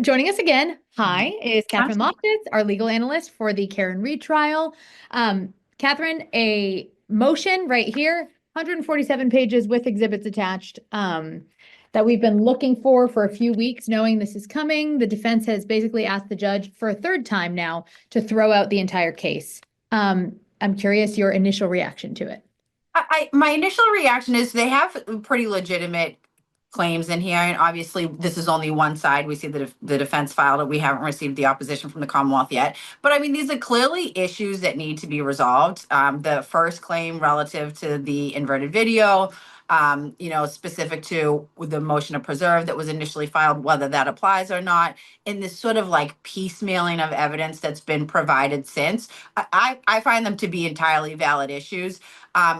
Joining us again, hi, is Katherine Awesome. Loftus, our legal analyst for the Karen Reed trial. Katherine, a motion right here, 147 pages with exhibits attached, that we've been looking for a few weeks, knowing this is coming. The defense has basically asked the judge for a third time now to throw out the entire case. I'm curious your initial reaction to it. My initial reaction is they have pretty legitimate claims in here, and obviously this is only one side. We see that the defense filed it. We haven't received the opposition from the Commonwealth yet. But I mean, these are clearly issues that need to be resolved. The first claim relative to the inverted video, specific to the motion to preserve that was initially filed, whether that applies or not, in this sort of like piecemealing of evidence that's been provided since. I find them to be entirely valid issues.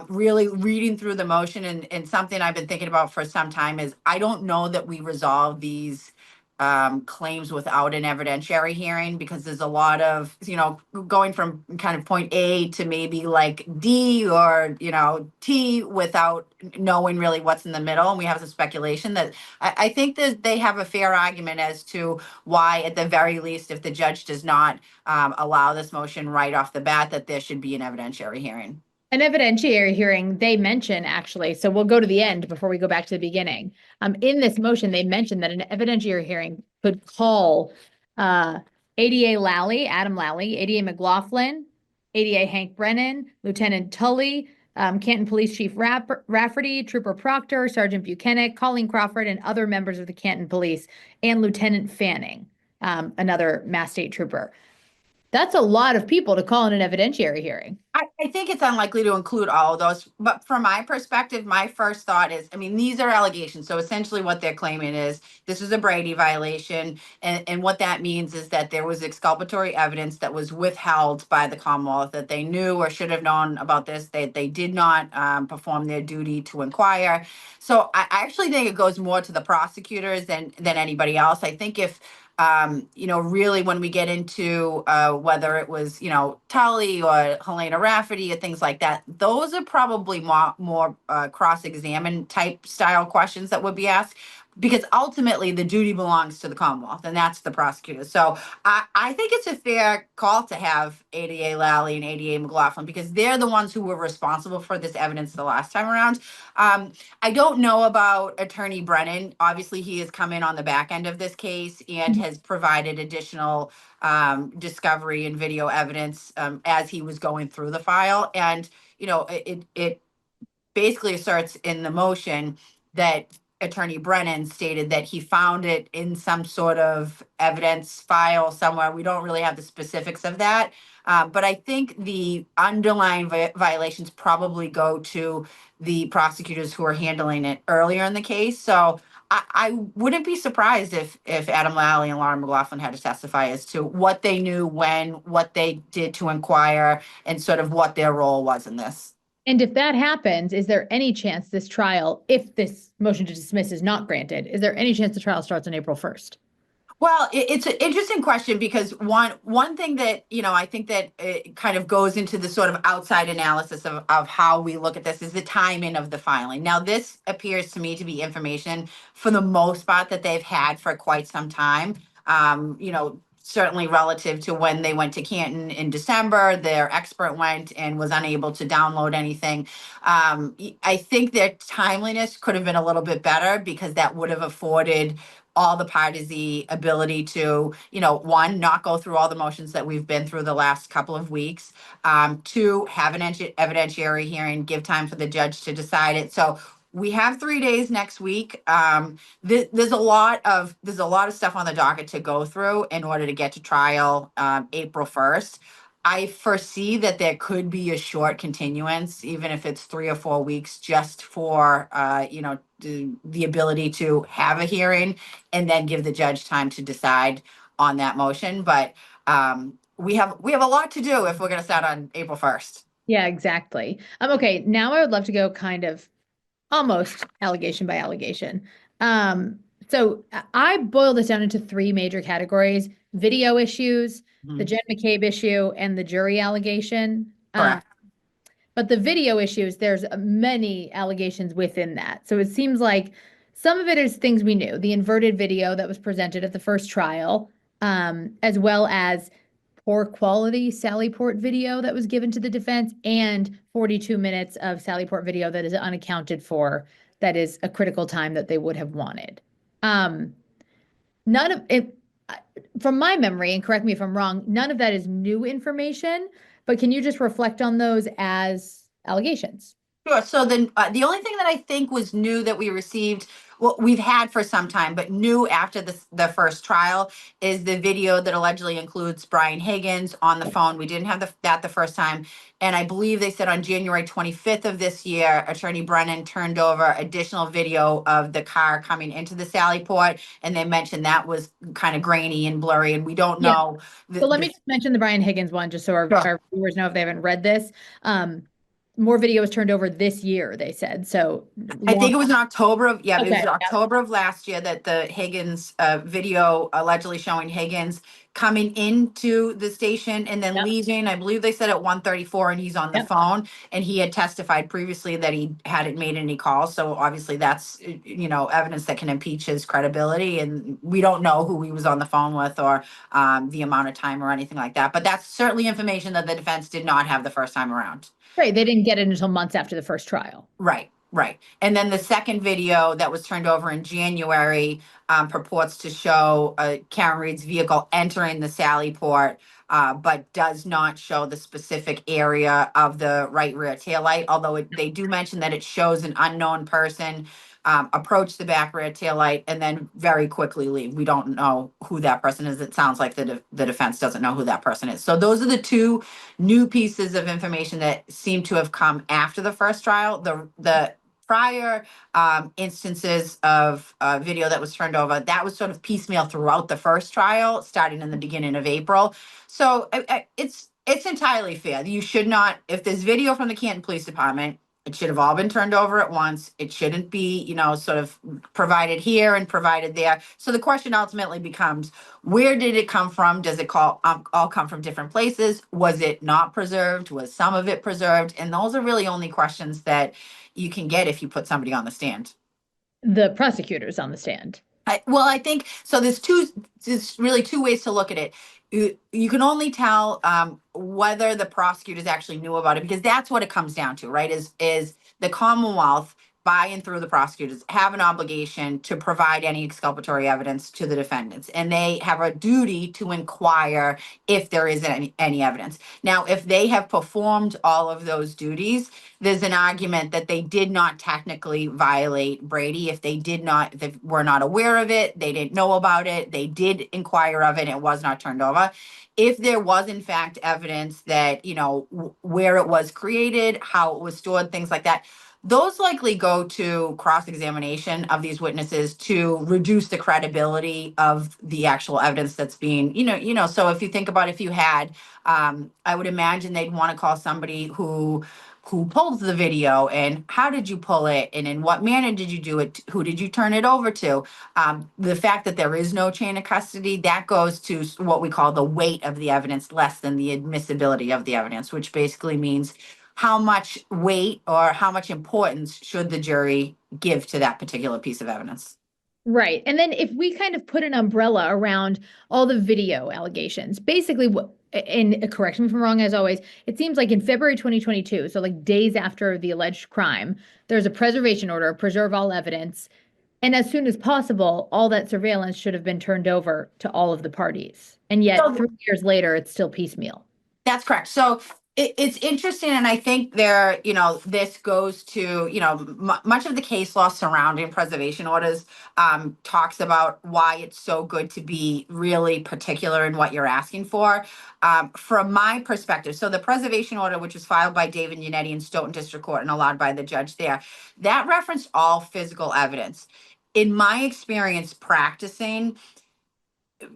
Really reading through the motion, and something I've been thinking about for some time is I don't know that we resolve these claims without an evidentiary hearing, because there's a lot of, going from kind of point A to maybe like D or, T without knowing really what's in the middle. And we have some speculation that I think that they have a fair argument as to why, at the very least, if the judge does not allow this motion right off the bat, that there should be an evidentiary hearing. An evidentiary hearing, they mention actually, so we'll go to the end before we go back to the beginning. In this motion, they mentioned that an evidentiary hearing could call ADA Lally, Adam Lally, ADA McLaughlin, ADA Hank Brennan, Lieutenant Tully, Canton Police Chief Rafferty, Trooper Proctor, Sergeant Buchanan, Colleen Crawford, and other members of the Canton Police, and Lieutenant Fanning, another Mass State Trooper. That's a lot of people to call in an evidentiary hearing. I think it's unlikely to include all of those, but from my perspective, my first thought is, I mean, these are allegations. So essentially what they're claiming is this is a Brady violation. And what that means is that there was exculpatory evidence that was withheld by the Commonwealth, that they knew or should have known about this, that they did not perform their duty to inquire. So I actually think it goes more to the prosecutors than anybody else. I think if really when we get into whether it was, Tully or Helena Rafferty or things like that, those are probably more cross-examine type style questions that would be asked, because ultimately the duty belongs to the Commonwealth, and that's the prosecutor. So I think it's a fair call to have ADA Lally and ADA McLaughlin, because they're the ones who were responsible for this evidence the last time around. I don't know about Attorney Brennan. Obviously, he has come in on the back end of this case and has provided additional discovery and video evidence as he was going through the file. And, it basically asserts in the motion that Attorney Brennan stated that he found it in some sort of evidence file somewhere. We don't really have the specifics of that. But I think the underlying violations probably go to the prosecutors who are handling it earlier in the case. So I wouldn't be surprised if Adam Lally and Laura McLaughlin had to testify as to what they knew when, what they did to inquire, and sort of what their role was in this. And if that happens, is there any chance this trial, if this motion to dismiss is not granted, is there any chance the trial starts on April 1st? Well, it's an interesting question, because one thing that, I think that it kind of goes into the sort of outside analysis of how we look at this is the timing of the filing. Now, this appears to me to be information for the most part that they've had for quite some time. Certainly relative to when they went to Canton in December, their expert went and was unable to download anything. I think their timeliness could have been a little bit better, because that would have afforded all the parties the ability to, one, not go through all the motions that we've been through the last couple of weeks. Two, have an evidentiary hearing, give time for the judge to decide it. So we have 3 days next week. There's a lot of stuff on the docket to go through in order to get to trial April 1st. I foresee that there could be a short continuance, even if it's 3 or 4 weeks, just for the ability to have a hearing and then give the judge time to decide on that motion. But we have a lot to do if we're going to start on April 1st. Yeah, exactly. Okay, now I would love to go kind of almost allegation by allegation. So I boiled this down into 3 major categories: video issues, the Jen McCabe issue, and the jury allegation. Correct. But the video issues, there's many allegations within that. So it seems like Some of it is things we knew, the inverted video that was presented at the first trial, as well as poor quality Sally Port video that was given to the defense and 42 minutes of Sally Port video that is unaccounted for, that is a critical time that they would have wanted. None of it, from my memory, and correct me if I'm wrong, none of that is new information, but can you just reflect on those as allegations? Sure. So then the only thing that I think was new that we received, well, we've had for some time, but new after the first trial, is the video that allegedly includes Brian Higgins on the phone. We didn't have that the first time. And I believe they said on January 25th of this year, Attorney Brennan turned over additional video of the car coming into the Sally Port. And they mentioned that was kind of grainy and blurry. And we don't Yeah. know. So let me just mention the Brian Higgins one, just so our viewers know if they haven't read this. More video was turned over this year, they said. So I think it was in October of, yeah, it was Okay. October of last year that the Higgins video allegedly showing Higgins coming into the station and then Yep. leaving. I believe they said at 1:34 and he's on the Yep. phone, and he had testified previously that he hadn't made any calls. So obviously that's, evidence that can impeach his credibility. And we don't know who he was on the phone with or the amount of time or anything like that. But that's certainly information that the defense did not have the first time around. Right. They didn't get it until months after the first trial. Right, right. And then the second video that was turned over in January purports to show Karen Reed's vehicle entering the Sally Port, but does not show the specific area of the right rear taillight, although they do mention that it shows an unknown person approach the back rear taillight and then very quickly leave. We don't know who that person is. It sounds like the defense doesn't know who that person is. So those are the two new pieces of information that seem to have come after the first trial. The prior instances of video that was turned over, that was sort of piecemeal throughout the first trial, starting in the beginning of April. So it's entirely fair. You should not, if there's video from the Canton Police Department, it should have all been turned over at once. It shouldn't be, sort of provided here and provided there. So the question ultimately becomes, where did it come from? Does it all come from different places? Was it not preserved? Was some of it preserved? And those are really only questions that you can get if you put somebody on the stand. The prosecutors on the stand. I think so. There's really two ways to look at it. You can only tell whether the prosecutors actually knew about it, because that's what it comes down to, right? Is the Commonwealth, by and through the prosecutors, have an obligation to provide any exculpatory evidence to the defendants, and they have a duty to inquire if there is any evidence. Now, if they have performed all of those duties, there's an argument that they did not technically violate Brady. If they were not aware of it, they didn't know about it, they did inquire of it, it was not turned over. If there was in fact evidence that, where it was created, how it was stored, things like that, those likely go to cross-examination of these witnesses to reduce the credibility of the actual evidence that's being, so if you think about, if you had, I would imagine they'd want to call somebody who pulls the video, and how did you pull it, and in what manner did you do it, who did you turn it over to. The fact that there is no chain of custody, that goes to what we call the weight of the evidence less than the admissibility of the evidence, which basically means how much weight or how much importance should the jury give to that particular piece of evidence. Right. And then if we kind of put an umbrella around all the video allegations, basically what, and correct me if I'm wrong as always, it seems like in February 2022, so like days after the alleged crime, there's a preservation order, preserve all evidence. And as soon as possible, all that surveillance should have been turned over to all of the parties. And yet 3 years later, it's still piecemeal. That's correct. So it's interesting. And I think this goes to, much of the case law surrounding preservation orders talks about why it's so good to be really particular in what you're asking for. From my perspective, so the preservation order, which was filed by David Yannetti in Stoughton District Court and allowed by the judge there, that referenced all physical evidence. In my experience practicing,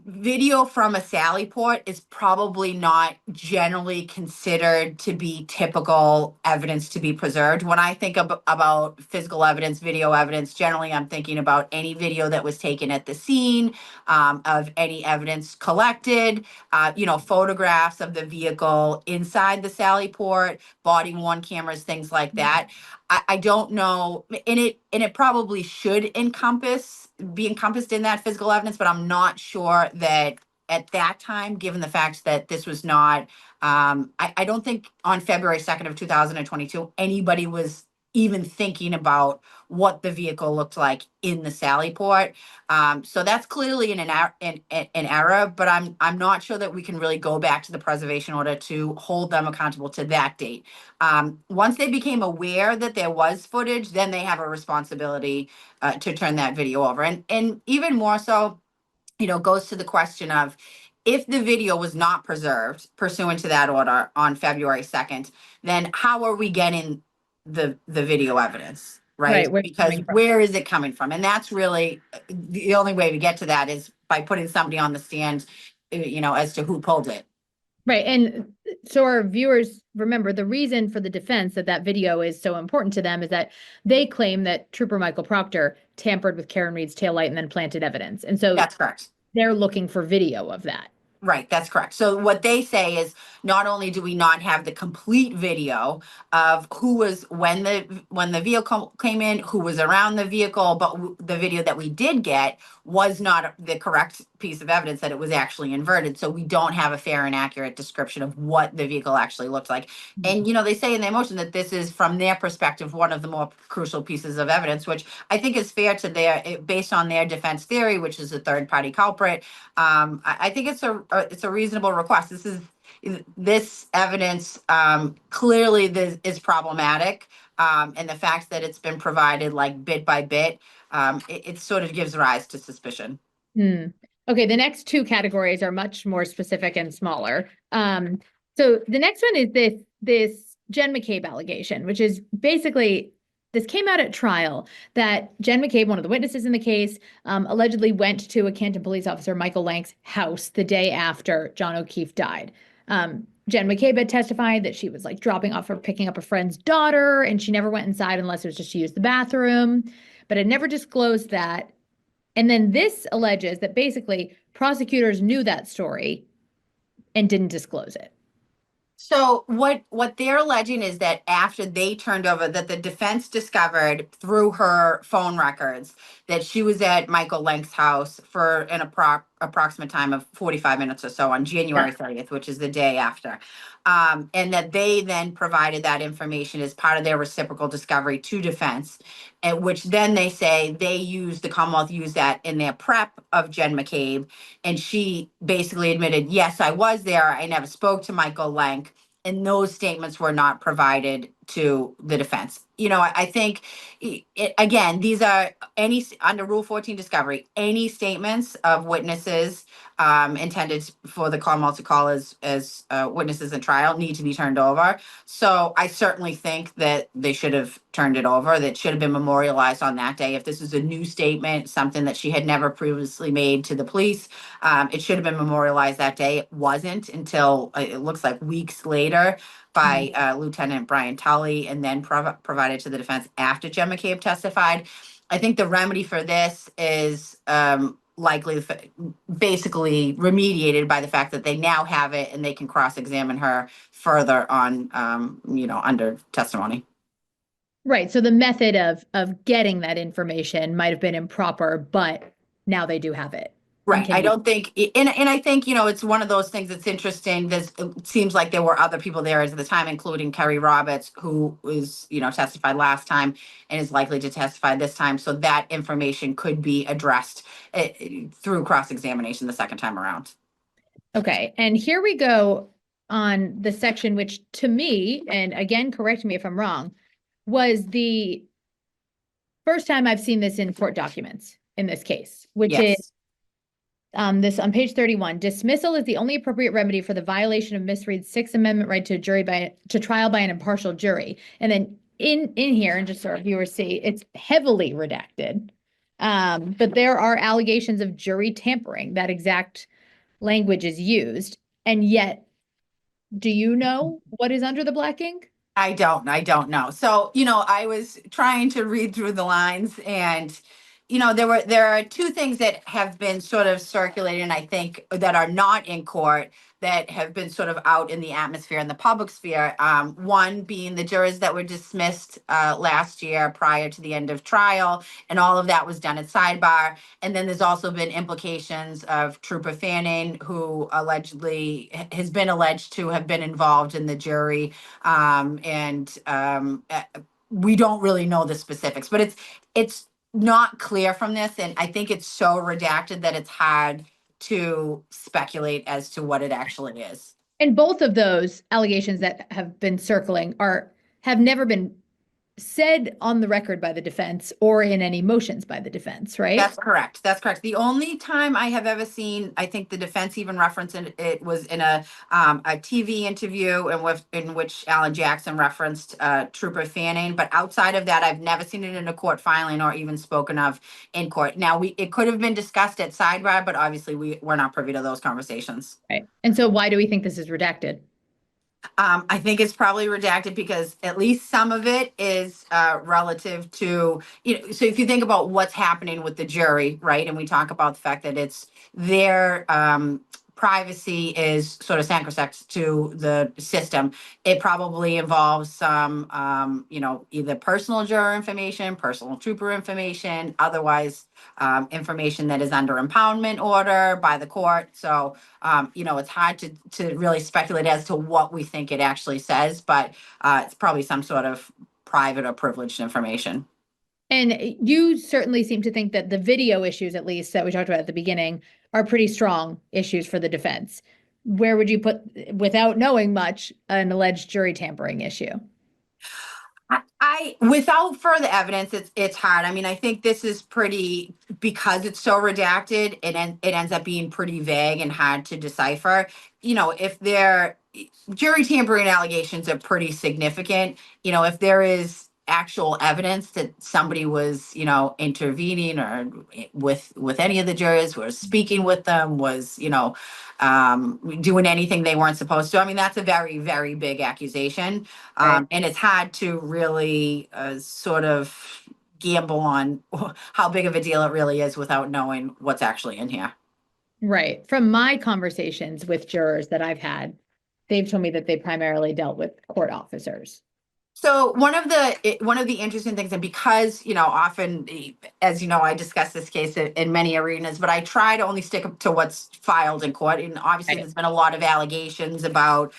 video from a Sally Port is probably not generally considered to be typical evidence to be preserved. When I think about physical evidence, video evidence, generally I'm thinking about any video that was taken at the scene, of any evidence collected, photographs of the vehicle inside the Sally Port, body worn cameras, things like that. I don't know, and and it probably should be encompassed in that physical evidence, but I'm not sure that at that time, given the fact that this was not, I don't think on February 2nd of 2022, anybody was even thinking about what the vehicle looked like in the Sally Port. So that's clearly an error, but I'm not sure that we can really go back to the preservation order to hold them accountable to that date. Once they became aware that there was footage, then they have a responsibility to turn that video over. And even more so, goes to the question of, if the video was not preserved pursuant to that order on February 2nd, then how are we getting the video evidence, right? Right, where it's Because coming from. where is it coming from? And that's really the only way to get to that is by putting somebody on the stand, as to who pulled it. Right, and so our viewers remember the reason for the defense that video is so important to them is that they claim that Trooper Michael Proctor tampered with Karen Reed's taillight and then planted evidence. And so That's correct. they're looking for video of that. Right, that's correct. So what they say is, not only do we not have the complete video of who was when the vehicle came in, who was around the vehicle, but the video that we did get was not the correct piece of evidence, that it was actually inverted. So we don't have a fair and accurate description of what the vehicle actually looked like. And they say in their motion that this is, from their perspective, one of the more crucial pieces of evidence, which I think is fair to based on their defense theory, which is a third party culprit. I think it's a reasonable request. This evidence clearly is problematic, and the fact that it's been provided like bit by bit, it sort of gives rise to suspicion. Okay, the next two categories are much more specific and smaller. So the next one is this Jen McCabe allegation, which is basically, this came out at trial, that Jen McCabe, one of the witnesses in the case, allegedly went to a Canton police officer, Michael Lank's house the day after John O'Keefe died. Jen McCabe had testified that she was like dropping off or picking up a friend's daughter, and she never went inside unless it was just to use the bathroom, but had never disclosed that. And then this alleges that basically prosecutors knew that story and didn't disclose it. So what they're alleging is that after they turned over, that the defense discovered through her phone records that she was at Michael Lank's house for an approximate time of 45 minutes or so on January 30th, which is the day after. And that they then provided that information as part of their reciprocal discovery to defense, and which then they say the Commonwealth used that in their prep of Jen McCabe. And she basically admitted, yes, I was there. I never spoke to Michael Lank. And those statements were not provided to the defense. I think, again, these are under Rule 14 discovery, any statements of witnesses intended for the Commonwealth to call as witnesses in trial need to be turned over. So I certainly think that they should have turned it over. That should have been memorialized on that day. If this is a new statement, something that she had never previously made to the police, it should have been memorialized that day. It wasn't until it looks like weeks later by Lieutenant Brian Tully, and then provided to the defense after Jen McCabe testified. I think the remedy for this is likely basically remediated by the fact that they now have it and they can cross-examine her further on, under testimony. Right. So the method of getting that information might have been improper, but now they do have it. Right. I don't think, and I think, it's one of those things that's interesting. It seems like there were other people there at the time, including Kerry Roberts, who was, testified last time and is likely to testify this time. So that information could be addressed through cross-examination the second time around. Okay. And here we go on the section, which to me, and again, correct me if I'm wrong, was the first time I've seen this in court documents in this case, which is this on page 31. Dismissal is the only appropriate remedy for the violation of Miss Reed's Sixth Amendment right to trial by an impartial jury. And then in here, and just so our viewers see, it's heavily redacted. But there are allegations of jury tampering. That exact language is used. And yet, do you know what is under the black ink? I don't know. So, I was trying to read through the lines, and there are two things that have been sort of circulating, I think, that are not in court that have been sort of out in the atmosphere in the public sphere. One being the jurors that were dismissed last year prior to the end of trial, and all of that was done at sidebar. And then there's also been implications of Trooper Fanning, who allegedly has been alleged to have been involved in the jury, we don't really know the specifics, but it's not clear from this, and I think it's so redacted that it's hard to speculate as to what it actually is. And both of those allegations that have been circling have never been said on the record by the defense or in any motions by the defense, right? That's correct. That's correct. The only time I have ever seen, I think the defense even referenced it was in a TV interview in which Alan Jackson referenced Trooper Fanning. But outside of that, I've never seen it in a court filing or even spoken of in court. Now, it could have been discussed at sidebar, but obviously we're not privy to those conversations. Right. And so why do we think this is redacted? I think it's probably redacted because at least some of it is relative to, so if you think about what's happening with the jury, right? And we talk about the fact that it's their privacy is sort of sacrosanct to the system. It probably involves some, either personal juror information, personal trooper information, otherwise information that is under impoundment order by the court. So, it's hard to really speculate as to what we think it actually says, but it's probably some sort of private or privileged information. And you certainly seem to think that the video issues, at least that we talked about at the beginning, are pretty strong issues for the defense. Where would you put, without knowing much, an alleged jury tampering issue? Without further evidence, it's hard. I mean, I think this is pretty, because it's so redacted, it ends up being pretty vague and hard to decipher. If jury tampering allegations are pretty significant, if there is actual evidence that somebody was, intervening or with any of the jurors, was speaking with them, was, doing anything they weren't supposed to. I mean, that's a very, very big accusation. Right. And it's hard to really sort of gamble on how big of a deal it really is without knowing what's actually in here. Right. From my conversations with jurors that I've had, they've told me that they primarily dealt with court officers. So one of the interesting things, and because, often, as you know, I discuss this case in many arenas, but I try to only stick to what's filed in court. And obviously, there's been a lot of allegations about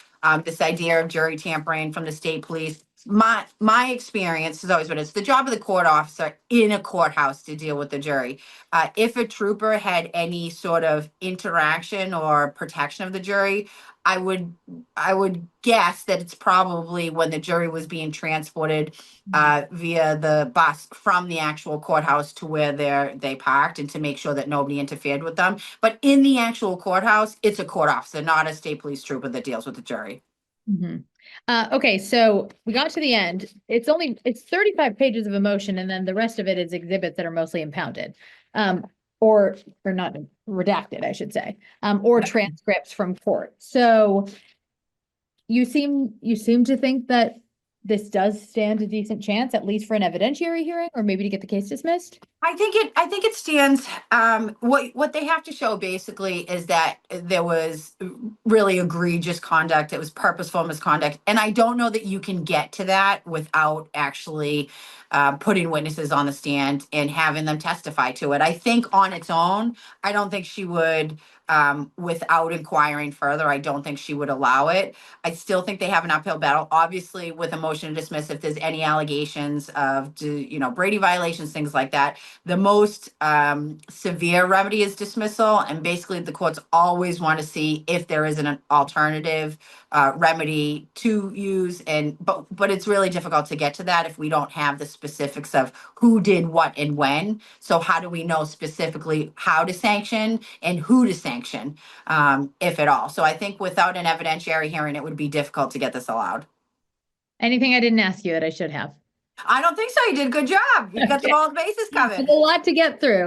this idea of jury tampering from the state police. My experience has always been it's the job of the court officer in a courthouse to deal with the jury. If a trooper had any sort of interaction or protection of the jury, I would guess that it's probably when the jury was being transported via the bus from the actual courthouse to where they parked, and to make sure that nobody interfered with them. But in the actual courthouse, it's a court officer, not a state police trooper, that deals with the jury. Mm-hmm. Okay, so we got to the end. It's 35 pages of a motion, and then the rest of it is exhibits that are mostly impounded. Or not redacted, I should say, or transcripts from court. So you seem to think that this does stand a decent chance, at least for an evidentiary hearing, or maybe to get the case dismissed? I think it stands. What they have to show basically is that there was really egregious conduct. It was purposeful misconduct, and I don't know that you can get to that without actually putting witnesses on the stand and having them testify to it. I think on its own, I don't think she would. Without inquiring further, I don't think she would allow it. I still think they have an uphill battle. Obviously, with a motion to dismiss, if there's any allegations of, Brady violations, things like that, the most severe remedy is dismissal. And basically, the courts always want to see if there is an alternative remedy to use. But it's really difficult to get to that if we don't have the specifics of who did what and when. So how do we know specifically how to sanction and who to sanction, if at all? So I think without an evidentiary hearing, it would be difficult to get this allowed. Anything I didn't ask you that I should have? I don't think so. You did a good job. You got all the bases covered. There's a lot to get through.